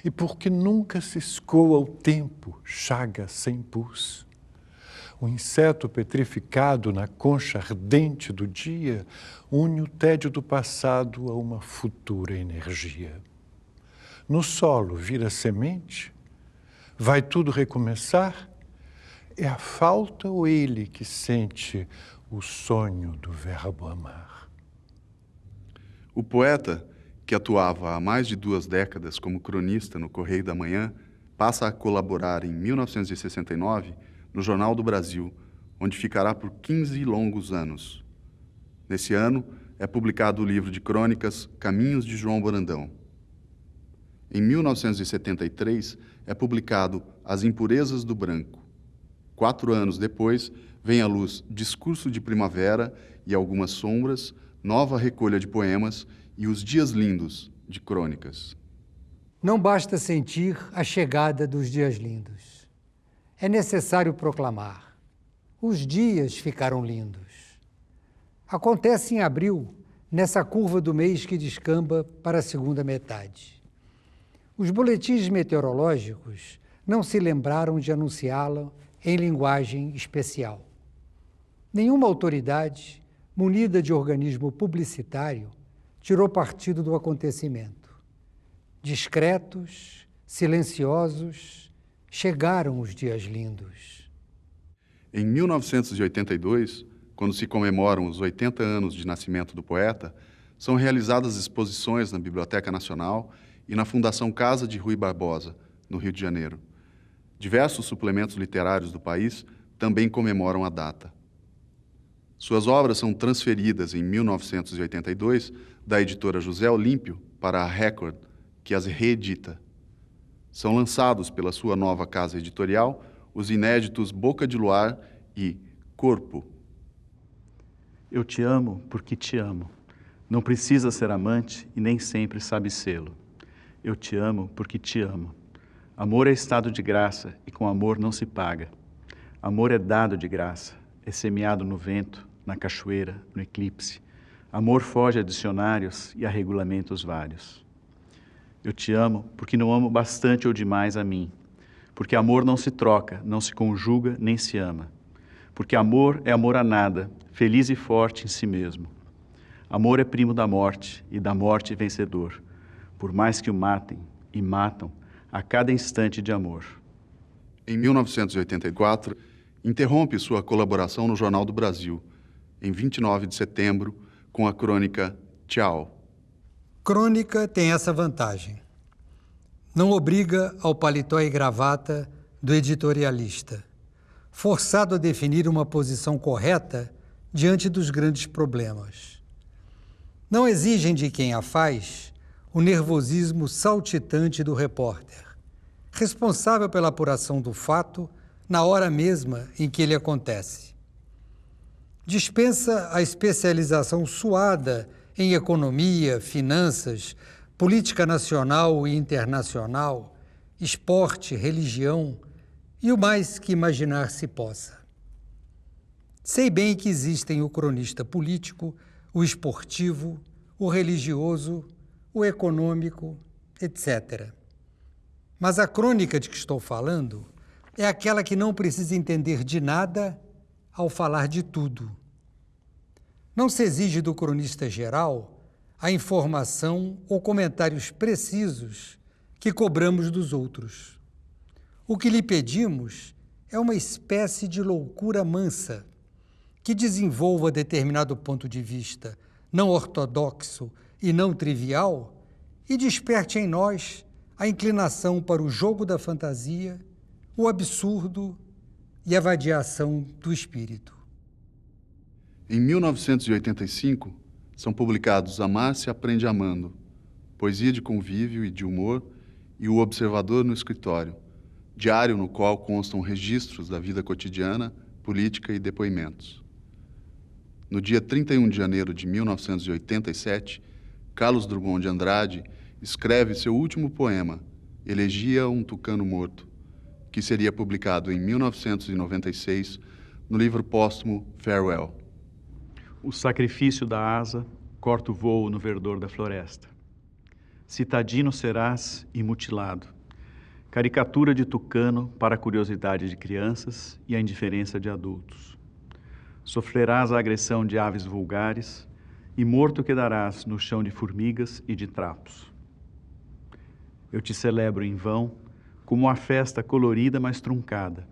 E por que nunca se escoa o tempo, chaga sem pus? O inseto petrificado na concha ardente do dia une o tédio do passado a uma futura energia. No solo vira semente? Vai tudo recomeçar? É a falta ou ele que sente o sonho do verbo amar? O poeta, que atuava há mais de 2 décadas como cronista no Correio da Manhã, passa a colaborar em 1969 no Jornal do Brasil, onde ficará por 15 longos anos. Nesse ano, é publicado o livro de crônicas Caminhos de João Brandão. Em 1973, é publicado As Impurezas do Branco. 4 anos depois, vem à luz Discurso de Primavera e Algumas Sombras, nova recolha de poemas e Os Dias Lindos, de crônicas. Não basta sentir a chegada dos dias lindos. É necessário proclamar: os dias ficaram lindos. Acontece em abril, nessa curva do mês que descamba para a segunda metade. Os boletins meteorológicos não se lembraram de anunciá-la em linguagem especial. Nenhuma autoridade, munida de organismo publicitário, tirou partido do acontecimento. Discretos, silenciosos, chegaram os dias lindos. Em 1982, quando se comemoram os 80 anos de nascimento do poeta, são realizadas exposições na Biblioteca Nacional e na Fundação Casa de Rui Barbosa, no Rio de Janeiro. Diversos suplementos literários do país também comemoram a data. Suas obras são transferidas em 1982 da editora José Olímpio para a Record, que as reedita. São lançados pela sua nova casa editorial os inéditos Boca de Luar e Corpo. Eu te amo porque te amo. Não precisa ser amante e nem sempre sabe sê-lo. Eu te amo porque te amo. Amor é estado de graça e com amor não se paga. Amor é dado de graça, é semeado no vento, na cachoeira, no eclipse. Amor foge a dicionários e a regulamentos vários. Eu te amo porque não amo bastante ou demais a mim. Porque amor não se troca, não se conjuga, nem se ama. Porque amor é amor a nada, feliz e forte em si mesmo. Amor é primo da morte e da morte vencedor. Por mais que o matem e matam a cada instante de amor. Em 1984, interrompe sua colaboração no Jornal do Brasil, em 29 de setembro, com a crônica Tchau. Crônica tem essa vantagem. Não obriga ao paletó e gravata do editorialista, forçado a definir uma posição correta diante dos grandes problemas. Não exigem de quem a faz o nervosismo saltitante do repórter, responsável pela apuração do fato na hora mesma em que ele acontece. Dispensa a especialização suada em economia, finanças, política nacional e internacional, esporte, religião e o mais que imaginar se possa. Sei bem que existem o cronista político, o esportivo, o religioso, o econômico, etc. Mas a crônica de que estou falando é aquela que não precisa entender de nada ao falar de tudo. Não se exige do cronista geral a informação ou comentários precisos que cobramos dos outros. O que lhe pedimos é uma espécie de loucura mansa que desenvolva determinado ponto de vista não ortodoxo e não trivial e desperte em nós a inclinação para o jogo da fantasia, o absurdo e a vadiação do espírito. Em 1985, são publicados Amar se aprende amando, Poesia de convívio e de humor e O Observador no escritório, diário no qual constam registros da vida cotidiana, política e depoimentos. No dia 31 de janeiro de 1987, Carlos Drummond de Andrade escreve seu último poema, Elegia a um Tucano Morto, que seria publicado em 1996 no livro póstumo Farewell. O sacrifício da asa corta o vôo no verdor da floresta. Citadino serás e mutilado, caricatura de tucano para a curiosidade de crianças e a indiferença de adultos. Sofrerás a agressão de aves vulgares e morto quedarás no chão de formigas e de trapos. Eu te celebro em vão como uma festa colorida mas truncada,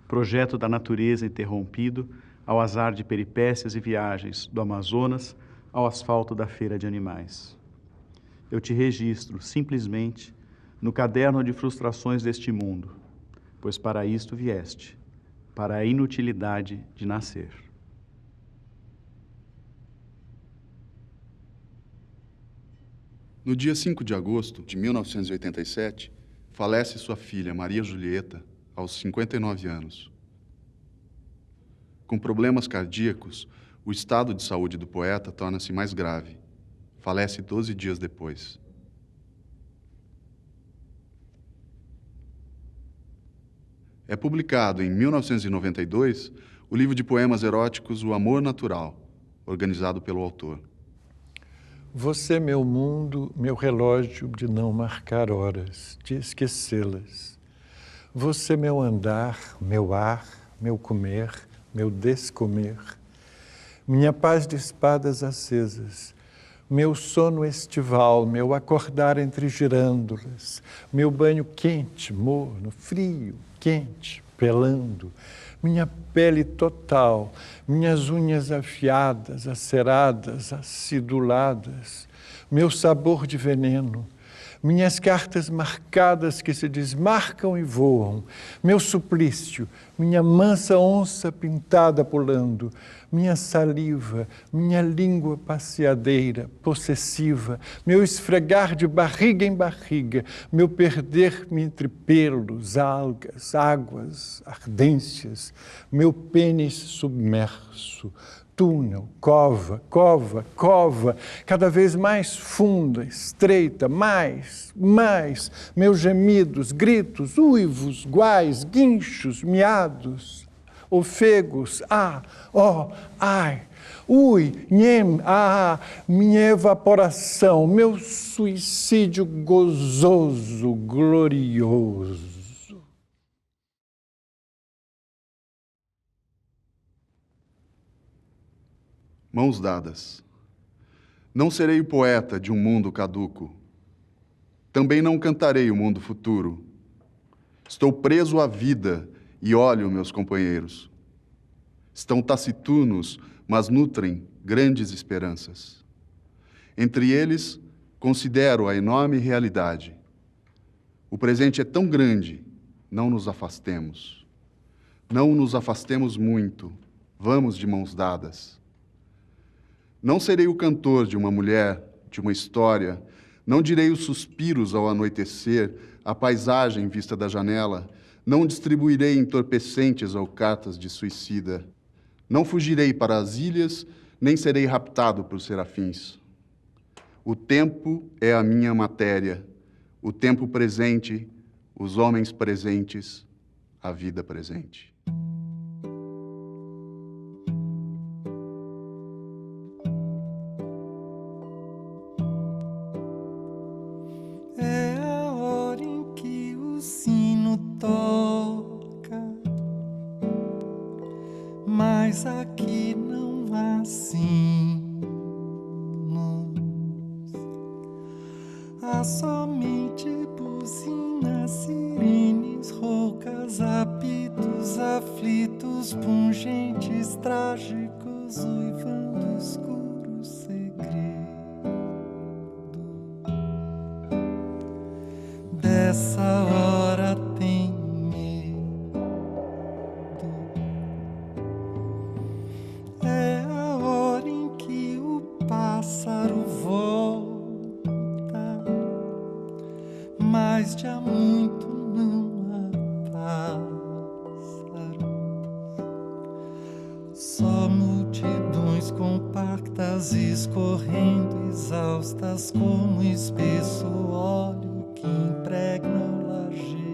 projeto da natureza interrompido ao azar de peripécias e viagens do Amazonas ao asfalto da feira de animais. Eu te registro, simplesmente, no caderno de frustrações deste mundo, pois para isto vieste, para a inutilidade de nascer. No dia 5 de agosto de 1987, falece sua filha, Maria Julieta, aos 59 anos. Com problemas cardíacos, o estado de saúde do poeta torna-se mais grave. Falece 12 dias depois. É publicado em 1992 o livro de poemas eróticos O Amor Natural, organizado pelo autor. Você, meu mundo, meu relógio de não marcar horas, de esquecê-las. Você, meu andar, meu ar, meu comer, meu descomer. Minha paz de espadas acesas, meu sono estival, meu acordar entre girândolas, meu banho quente, morno, frio, quente, pelando, minha pele total, minhas unhas afiadas, aceradas, aciduladas, meu sabor de veneno, minhas cartas marcadas que se desmarcam e voam, meu suplício, minha mansa onça pintada pulando, minha saliva, minha língua passeadeira, possessiva, meu esfregar de barriga em barriga, meu perder-me entre pelos, algas, águas, ardências, meu pênis submerso, túnel, cova, cova, cova, cada vez mais funda, estreita, mais, meus gemidos, gritos, uivos, guais, guinchos, miados, ofegos, ai, ui, nhem, minha evaporação, meu suicídio gozoso, glorioso. Mãos dadas. Não serei o poeta de um mundo caduco. Também não cantarei o mundo futuro. Estou preso à vida e olho meus companheiros. Estão taciturnos, mas nutrem grandes esperanças. Entre eles, considero a enorme realidade. O presente é tão grande, não nos afastemos. Não nos afastemos muito, vamos de mãos dadas. Não serei o cantor de uma mulher, de uma história, não direi os suspiros ao anoitecer, a paisagem vista da janela, não distribuirei entorpecentes ou cartas de suicida. Não fugirei para as ilhas, nem serei raptado por serafins. O tempo é a minha matéria, o tempo presente, os homens presentes, a vida presente. É a hora em que o sino toca, mas aqui não há sinos, há somente buzinas, sirenes roucas, apitos aflitos, pungentes, trágicos, uivando escuro segredo. Dessa hora tem medo. É a mas de há muito não há pássaros. Só multidões compactas escorrendo, exaustas como espesso óleo que impregna o lajedo.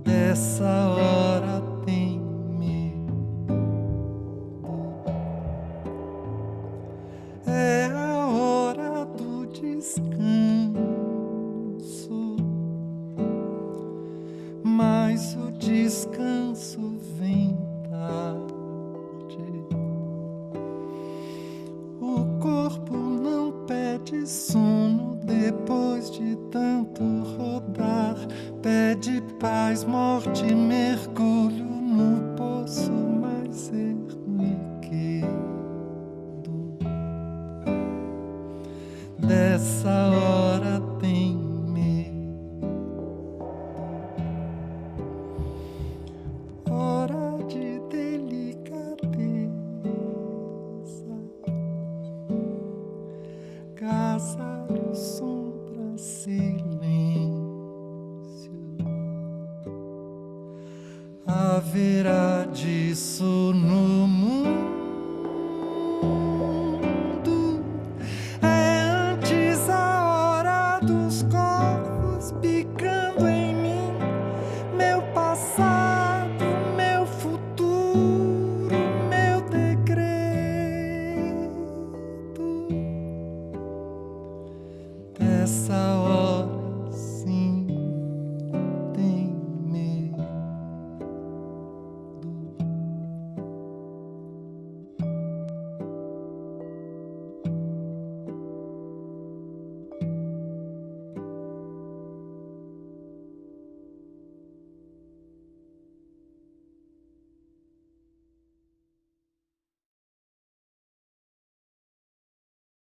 Dessa hora tem medo. É a hora do descanso, mas o descanso vem tarde. O corpo não pede sono depois de tanto rodar, pede paz, morte, mergulho no poço mais erguido. Dessa hora tem medo. Hora de delicadeza, casário, sombra, silêncio. Haverá de sorrir